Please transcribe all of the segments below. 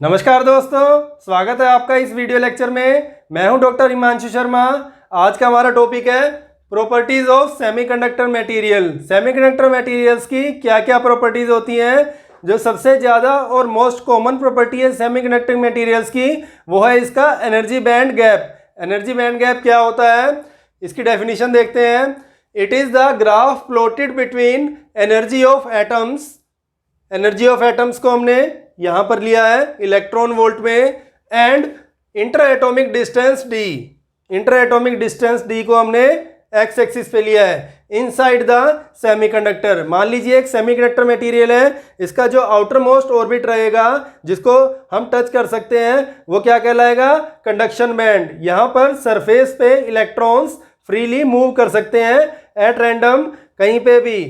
नमस्कार दोस्तों, स्वागत है आपका इस वीडियो लेक्चर में। मैं हूं डॉक्टर हिमांशु शर्मा। आज का हमारा टॉपिक है properties of semiconductor material. Semiconductor materials की क्या क्या प्रॉपर्टीज होती हैं। जो सबसे ज़्यादा और मोस्ट कॉमन प्रॉपर्टी है सेमीकंडक्टर मटेरियल्स की, वो है इसका energy band gap. Energy band gap क्या होता है, इसकी डेफिनेशन देखते हैं। It is the graph plotted between energy of atoms. Energy of atoms को हमने यहाँ पर लिया है इलेक्ट्रॉन वोल्ट में, and inter atomic distance D. Inter atomic distance D को हमने एक्स एक्सिस पे लिया है इनसाइड द सेमीकंडक्टर। मान लीजिए एक सेमीकंडक्टर मटेरियल है, इसका जो आउटर मोस्ट ऑर्बिट रहेगा जिसको हम टच कर सकते हैं वो क्या कहलाएगा, कंडक्शन बैंड। यहाँ पर सरफेस पे इलेक्ट्रॉन्स फ्रीली मूव कर सकते हैं एट रैंडम कहीं पे भी।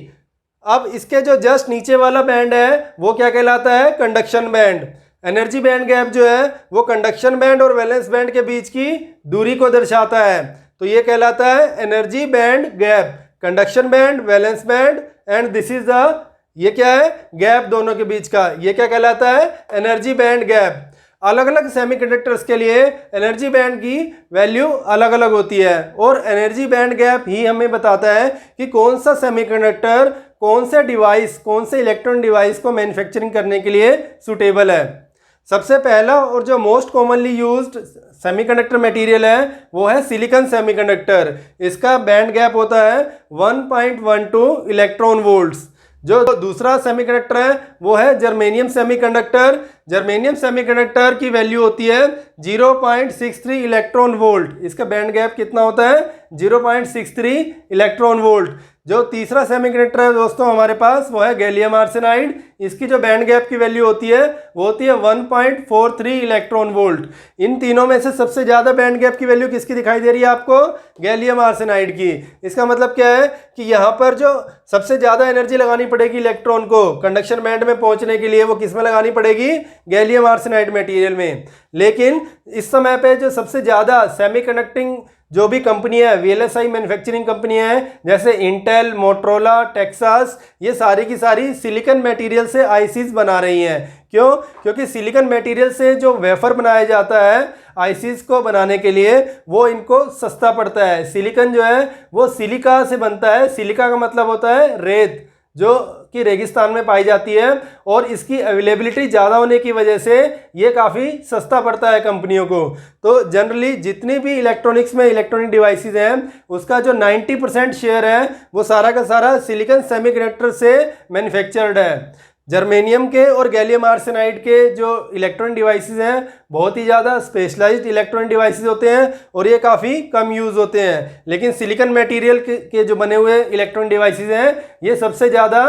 अब इसके जो जस्ट नीचे वाला बैंड है वो क्या कहलाता है, conduction band. Energy band gap जो है वो कंडक्शन बैंड और वैलेंस बैंड के बीच की दूरी को दर्शाता है, तो ये कहलाता है energy band gap. Conduction band, valence band, and this is the, ये क्या है, गैप दोनों के बीच का, ये क्या कहलाता है, एनर्जी बैंड गैप। अलग अलग सेमीकंडक्टर्स के लिए एनर्जी बैंड की वैल्यू अलग अलग होती है, और एनर्जी बैंड गैप ही हमें बताता है कि कौन सा सेमीकंडक्टर कौन से डिवाइस, कौन से इलेक्ट्रॉनिक डिवाइस को मैन्युफैक्चरिंग करने के लिए सूटेबल है। सबसे पहला और जो most commonly used semiconductor material है वो है सिलिकॉन सेमीकंडक्टर। इसका बैंड गैप होता है 1.12 इलेक्ट्रॉन वोल्ट्स। जो दूसरा सेमीकंडक्टर है वो है जर्मेनियम सेमीकंडक्टर। जर्मेनियम सेमीकंडक्टर की वैल्यू होती है 0.63 इलेक्ट्रॉन वोल्ट। इसका बैंड गैप कितना होता है, 0.63 इलेक्ट्रॉन वोल्ट। जो तीसरा सेमीकंडक्टर है दोस्तों हमारे पास वो है गैलियम आर्सेनाइड। इसकी जो बैंड गैप की वैल्यू होती है वो होती है 1.43 इलेक्ट्रॉन वोल्ट। इन तीनों में से सबसे ज़्यादा बैंड गैप की वैल्यू किसकी दिखाई दे रही है आपको, गैलियम आर्सेनाइड की। इसका मतलब क्या है कि यहाँ पर जो सबसे ज़्यादा एनर्जी लगानी पड़ेगी इलेक्ट्रॉन को कंडक्शन बैंड में पहुँचने के लिए, वो किस में लगानी पड़ेगी, गैलियम आर्सेनाइड मटेरियल में। लेकिन इस समय पे जो सबसे ज़्यादा सेमीकंडक्टिंग जो भी कंपनी है, वीएलएसआई मैन्युफैक्चरिंग कंपनी है, जैसे इंटेल, मोटरोला, टेक्सास, ये सारी की सारी सिलिकॉन मटेरियल से आईसीज बना रही हैं। क्यों? क्योंकि सिलिकॉन मटेरियल से जो वेफर बनाया जाता है आईसीज को बनाने के लिए, वो इनको सस्ता पड़ता है। सिलिकॉन जो है वो सिलिका से बनता है। सिलिका का मतलब होता है रेत, जो कि रेगिस्तान में पाई जाती है, और इसकी अवेलेबिलिटी ज़्यादा होने की वजह से ये काफ़ी सस्ता पड़ता है कंपनियों को। तो जनरली जितनी भी इलेक्ट्रॉनिक्स में इलेक्ट्रॉनिक डिवाइसेस हैं उसका जो 90% शेयर है वो सारा का सारा सिलिकॉन सेमीकंडक्टर से मैन्युफैक्चर्ड है। जर्मेनियम के और गैलियम आर्सेनाइड के जो इलेक्ट्रॉनिक डिवाइसेस हैं बहुत ही ज़्यादा स्पेशलाइज्ड इलेक्ट्रॉनिक डिवाइसेस होते हैं और ये काफ़ी कम यूज़ होते हैं। लेकिन सिलिकॉन मटेरियल के जो बने हुए इलेक्ट्रॉनिक डिवाइसेस हैं ये सबसे ज़्यादा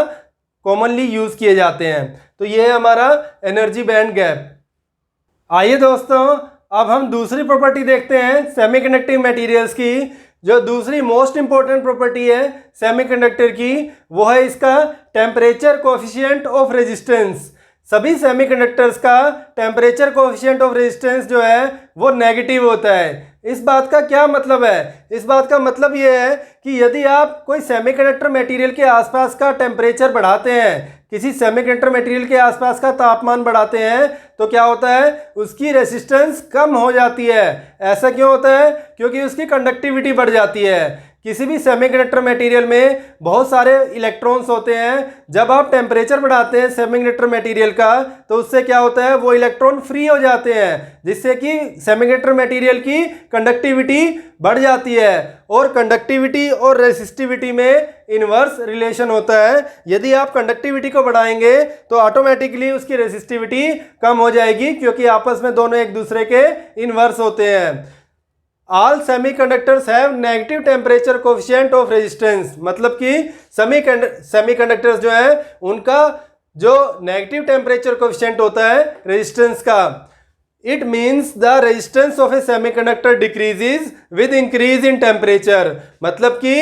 कॉमनली यूज़ किए जाते हैं। तो ये है हमारा एनर्जी बैंड गैप। आइए दोस्तों अब हम दूसरी प्रॉपर्टी देखते हैं सेमीकंडक्टिंग मटेरियल्स की। जो दूसरी मोस्ट इंपॉर्टेंट प्रॉपर्टी है सेमीकंडक्टर की वो है इसका टेम्परेचर कोएफिशिएंट ऑफ रेजिस्टेंस। सभी सेमीकंडक्टर्स का टेम्परेचर कोएफिशिएंट ऑफ रेजिस्टेंस जो है वो नेगेटिव होता है। इस बात का क्या मतलब है, इस बात का मतलब ये है कि यदि आप कोई सेमीकंडक्टर मटेरियल के आसपास का टेम्परेचर बढ़ाते हैं, किसी सेमीकंडक्टर मटेरियल के आसपास का तापमान बढ़ाते हैं, तो क्या होता है, उसकी रेजिस्टेंस कम हो जाती है। ऐसा क्यों होता है, क्योंकि उसकी कंडक्टिविटी बढ़ जाती है। किसी भी सेमीकंडक्टर मटेरियल में बहुत सारे इलेक्ट्रॉन्स होते हैं। जब आप टेम्परेचर बढ़ाते हैं सेमीकंडक्टर मटेरियल का तो उससे क्या होता है, वो इलेक्ट्रॉन फ्री हो जाते हैं, जिससे कि सेमीकंडक्टर मटेरियल की कंडक्टिविटी बढ़ जाती है। और कंडक्टिविटी और रेसिस्टिविटी में इनवर्स रिलेशन होता है। यदि आप कंडक्टिविटी को बढ़ाएंगे तो ऑटोमेटिकली उसकी रेसिस्टिविटी कम हो जाएगी, क्योंकि आपस में दोनों एक दूसरे के इनवर्स होते हैं। All semiconductors have negative temperature coefficient of resistance, मतलब कि सेमीकंडक्टर्स जो है उनका जो नेगेटिव टेम्परेचर कोएफिशिएंट होता है रेजिस्टेंस का, it means the resistance of a semiconductor decreases with increase in temperature. मतलब कि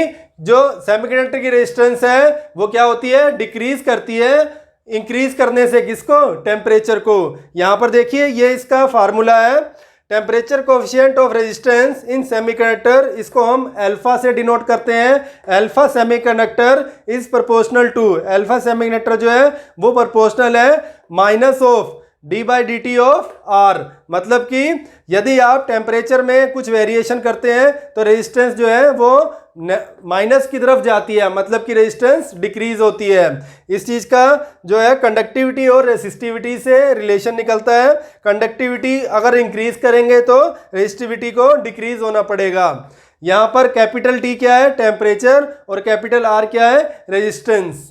जो सेमीकंडक्टर की रेजिस्टेंस है वो क्या होती है, डिक्रीज करती है इंक्रीज करने से। किसको, टेम्परेचर को। यहाँ पर देखिए ये इसका फार्मूला है, temperature coefficient of resistance in semiconductor, इसको हम अल्फा से डिनोट करते हैं। Alpha semiconductor is proportional to, alpha semiconductor जो है वो प्रोपोर्शनल है minus of d/dt of R। मतलब कि यदि आप टेम्परेचर में कुछ वेरिएशन करते हैं तो रेजिस्टेंस जो है वो माइनस की तरफ जाती है, मतलब कि रेजिस्टेंस डिक्रीज होती है। इस चीज का जो है कंडक्टिविटी और रेसिस्टिविटी से रिलेशन निकलता है। कंडक्टिविटी अगर इंक्रीज करेंगे तो रेसिस्टिविटी को डिक्रीज होना पड़ेगा। यहाँ पर कैपिटल T क्या है, टेम्परेचर, और कैपिटल R क्या है, रेजिस्टेंस।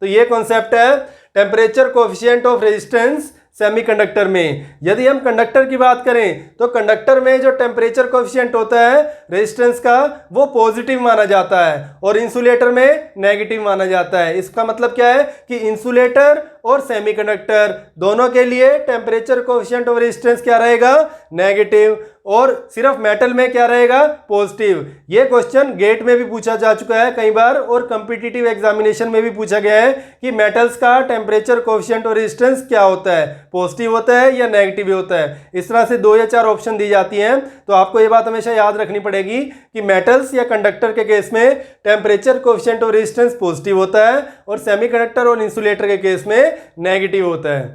तो ये कॉन्सेप्ट है temperature coefficient of resistance semiconductor में। यदि हम कंडक्टर की बात करें तो कंडक्टर में जो टेम्परेचर कोएफिशिएंट होता है रेजिस्टेंस का वो पॉजिटिव माना जाता है और इंसुलेटर में नेगेटिव माना जाता है। इसका मतलब क्या है कि इंसुलेटर और सेमीकंडक्टर दोनों के लिए टेम्परेचर कोएफिशिएंट ऑफ रेजिस्टेंस क्या रहेगा, नेगेटिव, और सिर्फ मेटल में क्या रहेगा, पॉजिटिव। ये क्वेश्चन गेट में भी पूछा जा चुका है कई बार और कॉम्पिटिटिव एग्जामिनेशन में भी पूछा गया है कि मेटल्स का टेम्परेचर कोएफिशिएंट और रेजिस्टेंस क्या होता है, पॉजिटिव होता है या नेगेटिव होता है। इस तरह से 2 या 4 ऑप्शन दी जाती हैं। तो आपको ये बात हमेशा याद रखनी पड़ेगी कि मेटल्स या कंडक्टर के केस में temperature coefficient of resistance positive होता है और सेमीकंडक्टर और इंसुलेटर के केस में नेगेटिव होता है।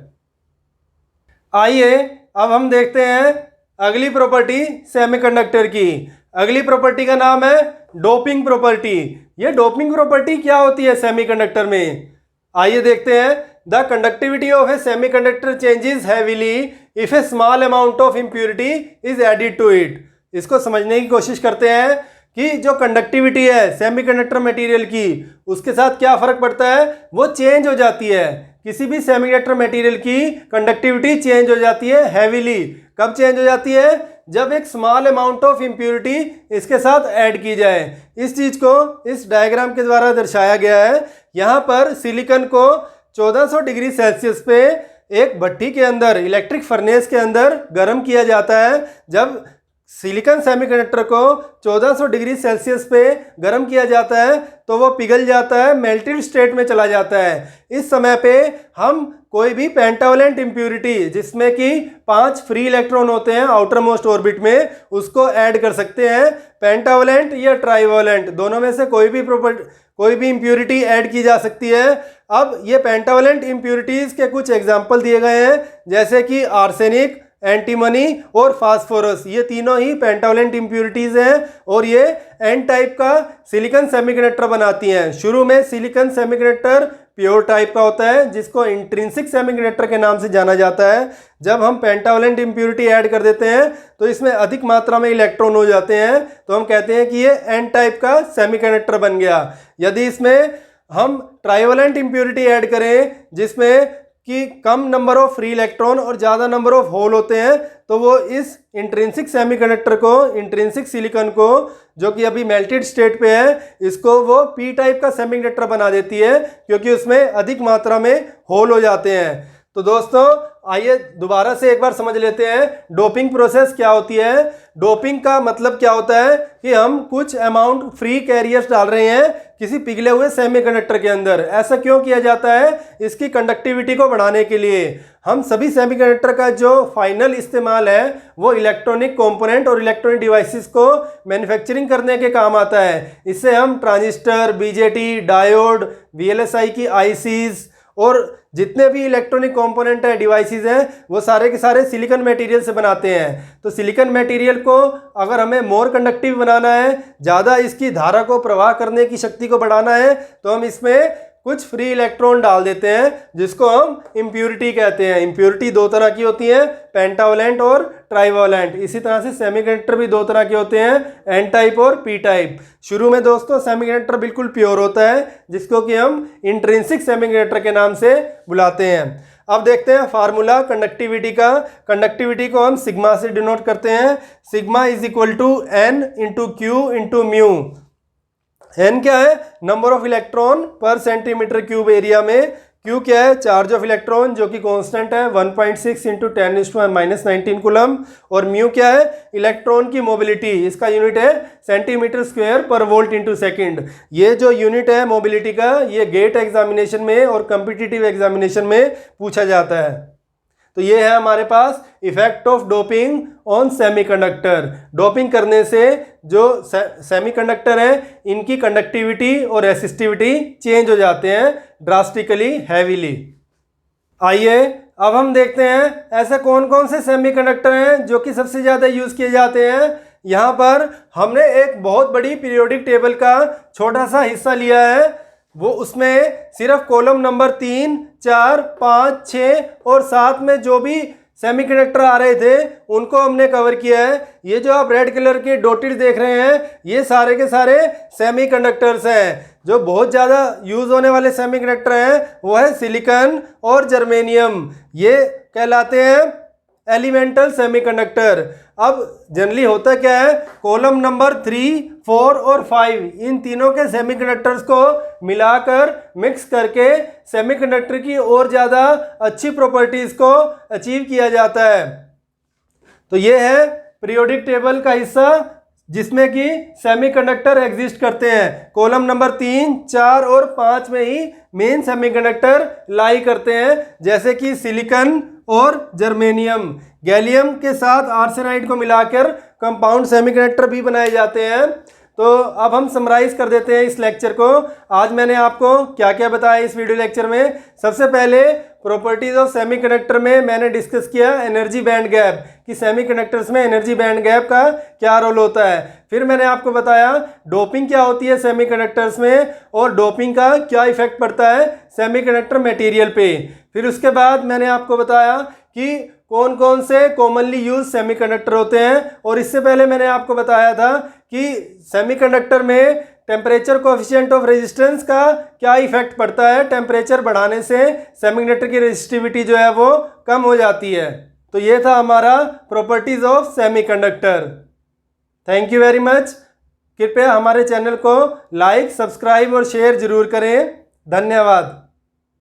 आइए अब हम देखते हैं अगली प्रॉपर्टी सेमीकंडक्टर की। अगली प्रॉपर्टी का नाम है डोपिंग प्रॉपर्टी। ये डोपिंग प्रॉपर्टी क्या होती है सेमीकंडक्टर में, आइए देखते हैं। The conductivity of a semiconductor changes heavily if a small amount of impurity is added to it. इसको समझने की कोशिश करते हैं कि जो कंडक्टिविटी है सेमीकंडक्टर मटेरियल की उसके साथ क्या फर्क पड़ता है, वो चेंज हो जाती है। किसी भी सेमीकंडक्टर मटेरियल की कंडक्टिविटी चेंज हो जाती है हैवीली। कब चेंज हो जाती है, जब एक स्मॉल अमाउंट ऑफ इम्प्योरिटी इसके साथ ऐड की जाए। इस चीज को इस डायग्राम के द्वारा दर्शाया गया है। यहाँ पर सिलिकॉन को 1400 डिग्री सेल्सियस पे एक भट्टी के अंदर, इलेक्ट्रिक फर्नेस के अंदर गर्म किया जाता है। जब सिलिकॉन सेमीकंडक्टर को 1400 डिग्री सेल्सियस पे गर्म किया जाता है तो वो पिघल जाता है, मेल्टेड स्टेट में चला जाता है। इस समय पे हम कोई भी पेंटावलेंट इम्प्योरिटी जिसमें कि 5 फ्री इलेक्ट्रॉन होते हैं आउटर मोस्ट ऑर्बिट में, उसको ऐड कर सकते हैं। पेंटावलेंट या ट्राइवलेंट दोनों में से कोई भी इम्प्योरिटी ऐड की जा सकती है। अब ये पेंटावलेंट इम्प्योरिटीज के कुछ एग्जाम्पल दिए गए हैं, जैसे कि आर्सेनिक, एंटीमनी और फास्फोरस। ये तीनों ही पेंटावलेंट इम्प्योरिटीज हैं और ये एन टाइप का सिलिकॉन सेमीकंडक्टर बनाती हैं। शुरू में सिलिकॉन सेमीकंडक्टर प्योर टाइप का होता है जिसको इंट्रिंसिक सेमीकंडक्टर के नाम से जाना जाता है। जब हम पेंटावलेंट इम्प्योरिटी ऐड कर देते हैं तो इसमें अधिक मात्रा में इलेक्ट्रॉन हो जाते हैं, तो हम कहते हैं कि ये एन टाइप का सेमीकंडक्टर बन गया। यदि इसमें हम ट्राइवलेंट इम्प्योरिटी ऐड करें जिसमें कि कम नंबर ऑफ फ्री इलेक्ट्रॉन और ज़्यादा नंबर ऑफ होल होते हैं, तो वो इस इंट्रिंसिक सेमीकंडक्टर को, इंट्रिंसिक सिलिकॉन को जो कि अभी मेल्टेड स्टेट पे है, इसको वो पी टाइप का सेमीकंडक्टर बना देती है क्योंकि उसमें अधिक मात्रा में होल हो जाते हैं। तो दोस्तों आइए दोबारा से एक बार समझ लेते हैं डोपिंग प्रोसेस क्या होती है। डोपिंग का मतलब क्या होता है कि हम कुछ अमाउंट फ्री कैरियर्स डाल रहे हैं किसी पिघले हुए सेमीकंडक्टर के अंदर। ऐसा क्यों किया जाता है, इसकी कंडक्टिविटी को बढ़ाने के लिए। हम सभी सेमीकंडक्टर का जो फाइनल इस्तेमाल है वो इलेक्ट्रॉनिक कंपोनेंट और इलेक्ट्रॉनिक डिवाइसेस को मैन्युफैक्चरिंग करने के काम आता है। इससे हम ट्रांजिस्टर, बीजेटी, डायोड, वीएलएसआई की आईसीज और जितने भी इलेक्ट्रॉनिक कंपोनेंट है, डिवाइसेस हैं, वो सारे के सारे सिलिकॉन मटेरियल से बनाते हैं। तो सिलिकॉन मटेरियल को अगर हमें मोर कंडक्टिव बनाना है, ज़्यादा इसकी धारा को प्रवाह करने की शक्ति को बढ़ाना है, तो हम इसमें कुछ फ्री इलेक्ट्रॉन डाल देते हैं जिसको हम इम्प्योरिटी कहते हैं। इम्प्योरिटी 2 तरह की होती है, पेंटावलेंट और ट्राइवलेंट। इसी तरह से सेमीकंडक्टर भी 2 तरह के होते हैं, एन टाइप और पी टाइप। शुरू में दोस्तों सेमीकंडक्टर बिल्कुल प्योर होता है जिसको कि हम इंट्रिंसिक सेमीकंडक्टर के नाम से बुलाते हैं। अब देखते हैं फार्मूला कंडक्टिविटी का। कंडक्टिविटी को हम सिग्मा से डिनोट करते हैं। Sigma is equal to n into q into mu. N क्या है, number of electron per centimetre cube area में। क्यू क्या है, चार्ज ऑफ इलेक्ट्रॉन जो कि कांस्टेंट है 1.6 इंटू 10⁻⁻19 कूलम। और म्यू क्या है, इलेक्ट्रॉन की मोबिलिटी, इसका यूनिट है सेंटीमीटर स्क्वायर पर वोल्ट इंटू सेकेंड। ये जो यूनिट है मोबिलिटी का, ये गेट एग्जामिनेशन में और कॉम्पिटिटिव एग्जामिनेशन में पूछा जाता है। तो ये है हमारे पास effect of doping on semiconductor. Doping करने से जो सेमीकंडक्टर है इनकी कंडक्टिविटी और रेसिस्टिविटी चेंज हो जाते हैं ड्रास्टिकली, हैवीली। आइए अब हम देखते हैं ऐसे कौन कौन से सेमीकंडक्टर हैं जो कि सबसे ज़्यादा यूज़ किए जाते हैं। यहाँ पर हमने एक बहुत बड़ी पीरियोडिक टेबल का छोटा सा हिस्सा लिया है, वो उसमें सिर्फ कॉलम नंबर 3, 4, 5, 6 और 7 में जो भी सेमीकंडक्टर आ रहे थे उनको हमने कवर किया है। ये जो आप रेड कलर के डॉटेड देख रहे हैं ये सारे के सारे सेमीकंडक्टर्स हैं। जो बहुत ज़्यादा यूज़ होने वाले सेमीकंडक्टर हैं वो है सिलिकॉन और जर्मेनियम, ये कहलाते हैं एलिमेंटल सेमीकंडक्टर। अब जनरली होता क्या है, कॉलम नंबर 3, 4 और 5 इन तीनों के सेमीकंडक्टर्स को मिलाकर मिक्स करके सेमीकंडक्टर की और ज़्यादा अच्छी प्रॉपर्टीज़ को अचीव किया जाता है। तो ये है पीरियोडिक टेबल का हिस्सा जिसमें कि सेमीकंडक्टर एग्जिस्ट करते हैं। कॉलम नंबर 3, 4 और 5 में ही मेन सेमीकंडक्टर लाई करते हैं, जैसे कि सिलिकॉन और जर्मेनियम। गैलियम के साथ आर्सेनाइड को मिलाकर कंपाउंड सेमीकंडक्टर भी बनाए जाते हैं। तो अब हम समराइज कर देते हैं इस लेक्चर को। आज मैंने आपको क्या क्या बताया इस वीडियो लेक्चर में। सबसे पहले प्रॉपर्टीज ऑफ सेमीकंडक्टर में मैंने डिस्कस किया एनर्जी बैंड गैप, कि सेमीकंडक्टर्स में एनर्जी बैंड गैप का क्या रोल होता है। फिर मैंने आपको बताया डोपिंग क्या होती है सेमीकंडक्टर्स में और डोपिंग का क्या इफेक्ट पड़ता है सेमीकंडक्टर मटेरियल पे। फिर उसके बाद मैंने आपको बताया कि कौन कौन से कॉमनली यूज सेमीकंडक्टर होते हैं, और इससे पहले मैंने आपको बताया था कि सेमीकंडक्टर में टेम्परेचर कोएफिशिएंट ऑफ रेजिस्टेंस का क्या इफेक्ट पड़ता है। टेम्परेचर बढ़ाने से सेमीकंडक्टर की रेजिस्टिविटी जो है वो कम हो जाती है। तो ये था हमारा properties of semiconductor. Thank you very much. कृपया हमारे चैनल को लाइक, सब्सक्राइब और शेयर जरूर करें। धन्यवाद।